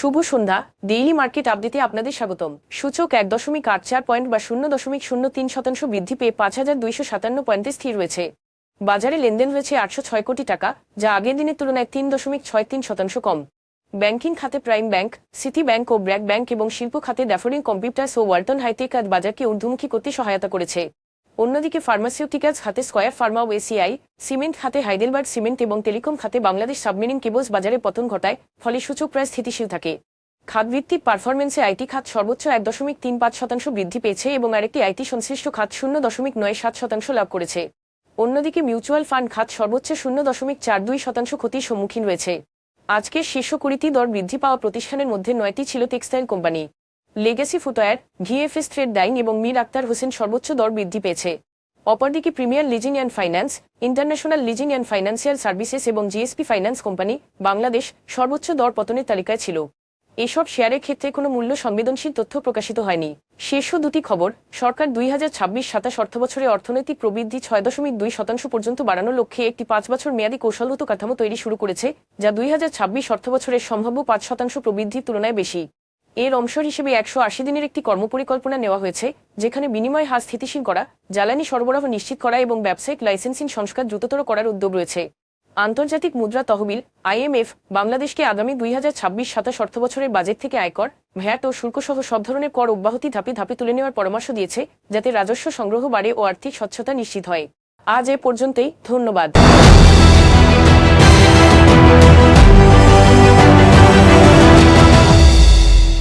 শুভ সন্ধ্যা। Daily market আপডেটে আপনাদের স্বাগতম। সূচক 1.84 পয়েন্ট বা 0.03% বৃদ্ধি পেয়ে 5,257 পয়েন্টে স্থির রয়েছে। বাজারে লেনদেন হয়েছে 806 কোটি টাকা, যা আগের দিনের তুলনায় 3.63% কম। ব্যাংকিং খাতে প্রাইম ব্যাংক, সিটি ব্যাংক ও ব্র্যাক ব্যাংক এবং শিল্প খাতে ড্যাফোডিল কম্পিউটার্স ও ওয়ালটন হাইটেক আজ বাজারকে ঊর্ধ্বমুখী করতে সহায়তা করেছে। অন্যদিকে ফার্মাসিউটিক্যালস খাতে স্কয়ার ফার্মা ও এসিআই, সিমেন্ট খাতে হাইডেলবার্গ সিমেন্ট এবং টেলিকম খাতে বাংলাদেশ সাবমেরিন কেবলস বাজারে পতন ঘটায়, ফলে সূচক প্রায় স্থিতিশীল থাকে। খাতভিত্তিক পারফরমেন্সে আইটি খাত সর্বোচ্চ 1.35% বৃদ্ধি পেয়েছে এবং আরেকটি আইটি সংশ্লিষ্ট খাত 0.97% লাভ করেছে। অন্যদিকে মিউচুয়াল ফান্ড খাত সর্বোচ্চ 0.42% ক্ষতির সম্মুখীন রয়েছে। আজকের শীর্ষ 20টি দর বৃদ্ধি পাওয়া প্রতিষ্ঠানের মধ্যে 9টি ছিল textile company. Legacy footwear, VFS trade dyeing এবং মীর আক্তার হোসেন সর্বোচ্চ দর বৃদ্ধি পেয়েছে। অপরদিকে premier leasing and finance, international leasing and financial services এবং জিএসপি ফাইন্যান্স কোম্পানি বাংলাদেশ সর্বোচ্চ দর পতনের তালিকায় ছিল। এসব শেয়ারের ক্ষেত্রে কোনো মূল্য সংবেদনশীল তথ্য প্রকাশিত হয়নি। শীর্ষ দুটি খবর: সরকার 2026-27 অর্থবছরে অর্থনৈতিক প্রবৃদ্ধি 6.2% পর্যন্ত বাড়ানোর লক্ষ্যে একটি 5 বছর মেয়াদী কৌশলগত কাঠামো তৈরি শুরু করেছে, যা 2026 অর্থবছরের সম্ভাব্য 5% প্রবৃদ্ধির তুলনায় বেশি। এর অংশ হিসেবে 180 দিনের একটি কর্মপরিকল্পনা নেওয়া হয়েছে, যেখানে বিনিময় হার স্থিতিশীল করা, জ্বালানি সরবরাহ নিশ্চিত করা এবং ব্যবসায়িক লাইসেন্সিং সংস্কার দ্রুততর করার উদ্যোগ রয়েছে। আন্তর্জাতিক মুদ্রা তহবিল আইএমএফ বাংলাদেশকে আগামী 2026-27 অর্থবছরের বাজেট থেকে আয়কর, ভ্যাট ও শুল্কসহ সব ধরনের কর অব্যাহতি ধাপে ধাপে তুলে নেওয়ার পরামর্শ দিয়েছে, যাতে রাজস্ব সংগ্রহ বাড়ে ও আর্থিক স্বচ্ছতা নিশ্চিত হয়। আজ এ পর্যন্তই, ধন্যবাদ।